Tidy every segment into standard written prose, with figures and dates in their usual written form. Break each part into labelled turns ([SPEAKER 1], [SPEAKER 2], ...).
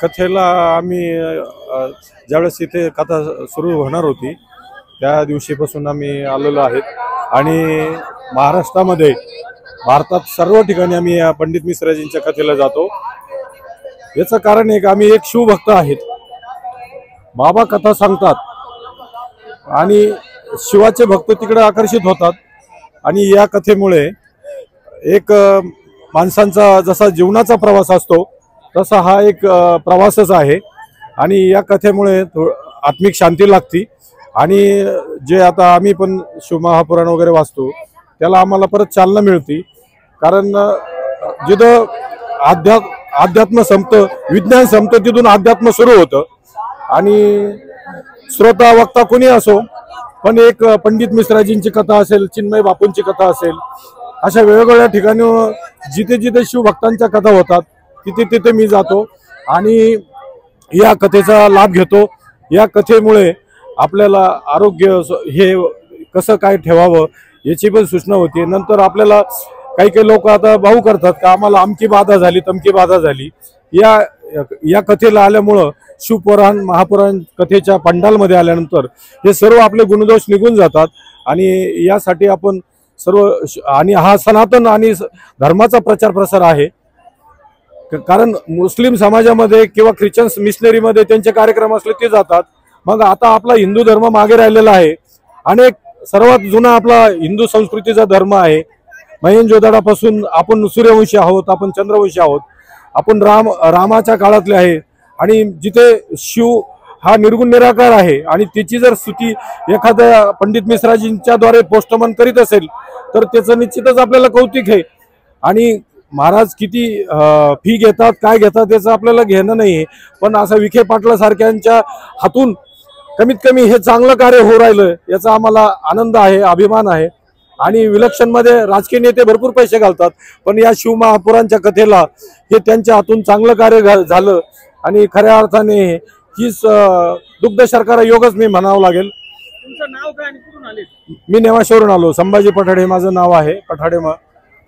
[SPEAKER 1] कथेला आम्ही ज्यावेळेस इथे कथा सुरू होणार होती त्या दिवशीपासून आम्ही आलेलो आहेत आणि महाराष्ट्रामध्ये भारतात सर्व ठिकाणी आम्ही या पंडित मिश्राजींच्या कथेला जातो। याचं कारण एक आम्ही एक शिवभक्त आहेत। बाबा कथा सांगतात आणि शिवाचे भक्त तिकडे आकर्षित होतात आणि या कथेमुळे एक माणसांचा जसा जीवनाचा प्रवास असतो तसा हा एक प्रवासच आहे आणि या कथेमुळे आत्मिक शांती लागती आणि जे आता आम्ही पण शिवमहापुराण वगैरे वाचतो त्याला आम्हाला परत चालना मिळते। कारण जिथं अध्यात्म संपतं, विज्ञान संपतं, तिथून अध्यात्म सुरू होतं आणि श्रोता वक्ता कोणी असो पण एक पंडित मिश्राजींची कथा असेल, चिन्मय बापूंची कथा असेल, अशा वेगवेगळ्या ठिकाणी जिथे जिथे शिवभक्तांच्या कथा होतात तिथे तिथे मी जातो आणि या कथेचा लाभ घेतो। या कथेमुळे आपल्याला आरोग्य हे कसं काय ठेवावं याची पण सूचना होती। नंतर आपल्याला काही काही लोक आता भाऊ करतात का आम्हाला अमकी बाधा झाली, तमकी बाधा झाली। या कथेला आल्यामुळं शिवपुराण महापुराण कथेच्या पंडालमध्ये आल्यानंतर हे सर्व आपले गुणदोष निघून जातात आणि यासाठी आपण सर्व आणि हा सनातन आणि धर्माचा प्रचार प्रसार आहे। कारण मुस्लिम समाजामध्ये किंवा ख्रिश्चन मिशनरीमध्ये त्यांचे कार्यक्रम असले ते जातात। मग आता आपला हिंदू धर्म मागे राहिलेला आहे। अनेक सर्वात जुना आपला हिंदू संस्कृतीचा धर्म आहे। महेंजोदडोपासून आपण सूर्यवंशी आहोत, आपण चंद्रवंशी आहोत, आपण रामाच्या काळातले आहे आणि जिथे शिव हा निर्गुण निराकार आहे आणि त्याची जर स्तुती एखाद्या पंडित मिश्राजींच्या द्वारे पोस्टमन करीत असेल तर त्याचं निश्चितच आपल्याला कौतुक आहे। आणि महाराज किती फी घेतात काय घेतात त्याचं आपल्याला घेणं नाही, पण असं विखे पाटला सारख्यांच्या हातून कमीत कमी हे चांगलं कार्य होऊ राहिलं याचा आम्हाला आनंद आहे, अभिमान आहे। आणि विलक्षण मध्ये राजकीय नेते भरपूर पैसे घालतात पण या शिवमहापुराणच्या कथेला हे त्यांच्या हातून चांगलं कार्य झालं आणि खऱ्या अर्थाने हीच दुग्ध शर्करा योगच मी म्हणावं लागेल।
[SPEAKER 2] तुमचं नाव काय आणि कुठून आले?
[SPEAKER 1] मी नेवाशावरून आलो, संभाजी पठाडे माझं नाव आहे, पठाडे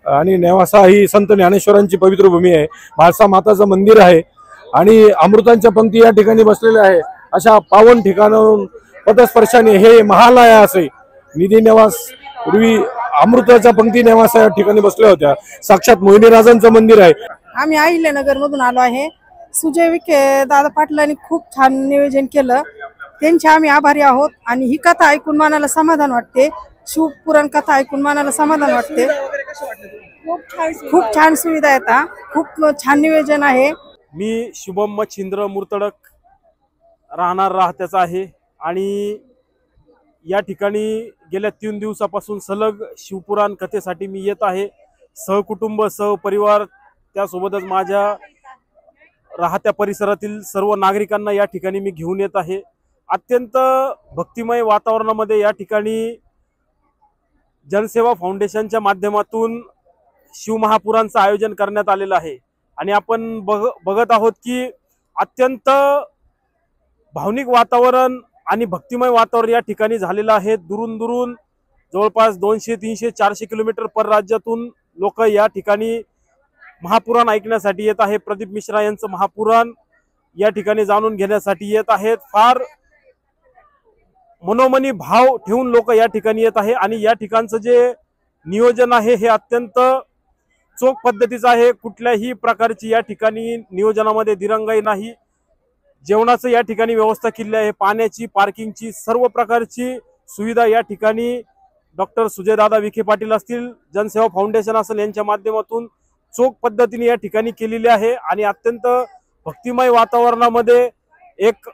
[SPEAKER 1] आणि नेवासा ही संत ज्ञानेश्वरांची पवित्र भूमी आहे। म्हाळसा माताचं मंदिर आहे आणि अमृतांच्या पंक्ती या ठिकाणी बसलेल्या आहे। अशा पावन ठिकाणावरून पदस्पर्शाने हे महालय असे निधी नेवास पूर्वी अमृताच्या पंक्ती नेवासा या ठिकाणी बसल्या होत्या। साक्षात मोहिनीराजांचं मंदिर आहे।
[SPEAKER 3] आम्ही अहिल्यानगर मधून आलो आहे। सुजय विखे दादा पाटलांनी खूप छान नियोजन केलं, त्यांचे आम्ही आभारी आहोत आणि ही कथा ऐकून मनाला समाधान वाटते। शिवपुराण कथा ऐकून मनाला समाधान वाटते। खूप छान सुविधा आहेत, खूप छान नियोजन आहे।
[SPEAKER 2] मी शुभम मच्छिंद्र मुर्तडक राहणार राहत्याचा आहे आणि या ठिकाणी गेल्या 3 दिवसापासून सलग शिवपुराण कथेसाठी मी येत आहे। सहकुटुंब सहपरिवार त्यासोबतच माझ्या राहत्या परिसरातील सर्व नागरिकांना या ठिकाणी मी घेऊन येत आहे। अत्यंत भक्तिमय वातावरणामध्ये या ठिकाणी जनसेवा फाउंडेशनच्या माध्यमातून शिवमहापुराणचं आयोजन करण्यात आलेलं आहे आणि आपण बघत आहोत की अत्यंत भावनिक वातावरण आणि भक्तिमय वातावरण या ठिकाणी झालेलं आहे। दुरून दुरून जवळपास 200, 300, 400 किलोमीटर परराज्यातून लोक या ठिकाणी महापुराण ऐकण्यासाठी येत आहे। प्रदीप मिश्रा यांचं महापुराण या ठिकाणी जाणून घेण्यासाठी येत आहेत। फार मनोमनी भाव ठेवून लोक या ठिकाणी येत आहे आणि या ठिकाणचं जे नियोजन आहे हे अत्यंत चोख पद्धतीचं आहे। कुठल्याही प्रकारची या ठिकाणी नियोजनामध्ये दिरंगाई नाही। जेवणाचं या ठिकाणी व्यवस्था केली आहे, पाण्याची, पार्किंगची, सर्व प्रकारची सुविधा या ठिकाणी डॉक्टर सुजयदादा विखे पाटील असतील, जनसेवा फाउंडेशन असेल यांच्या माध्यमातून चोख पद्धतीने या ठिकाणी केलेली आहे आणि अत्यंत भक्तिमय वातावरणामध्ये एक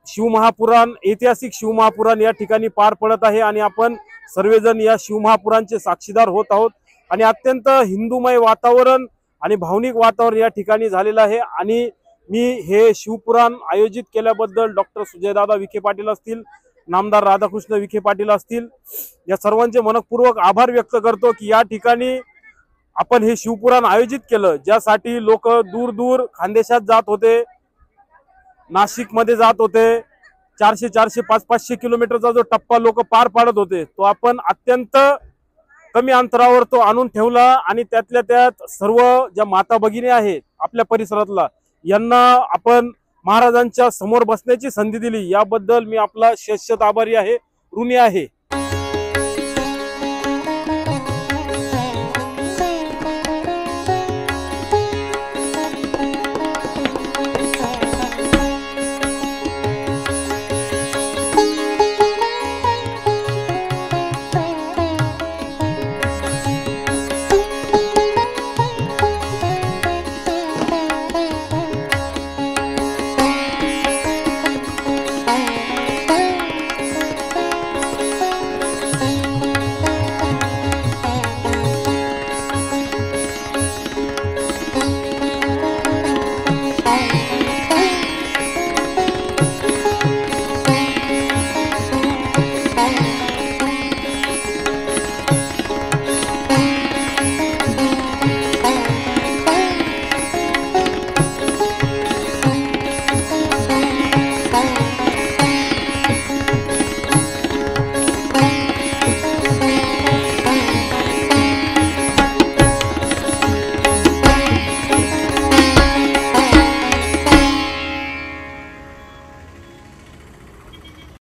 [SPEAKER 2] शिवमहापुराण, ऐतिहासिक शिवमहापुराण या ठिकाणी पार पडत आहे आणि आपण सर्वजण या शिवमहापुराणचे साक्षीदार होत आहोत आणि अत्यंत हिंदूमय वातावरण आणि भावनिक वातावरण या ठिकाणी झालेलं आहे। आणि मी हे शिवपुराण आयोजित केल्याबद्दल डॉक्टर सुजयदादा विखे पाटील असतील, नामदार राधाकृष्ण विखे पाटील असतील, या सर्वांचे मनपूर्वक आभार व्यक्त करतो की या ठिकाणी आपण हे शिवपुराण आयोजित केलं, ज्यासाठी लोक दूर दूर खानदेशात जात होते, नाशिक मध्ये जात होते, 400, 500 किलोमीटरचा जो टप्पा लोक पार पाडत होते तो आपण अत्यंत कमी अंतरावर तो आणून ठेवला आणि त्यातल्या त्यात सर्व ज्या माता भगिनी आहेत आपल्या परिसरातला यांना आपण महाराजांच्या समोर बसण्याची संधी दिली याबद्दल मी आपला शतशत आभारी आहे, ऋणी आहे।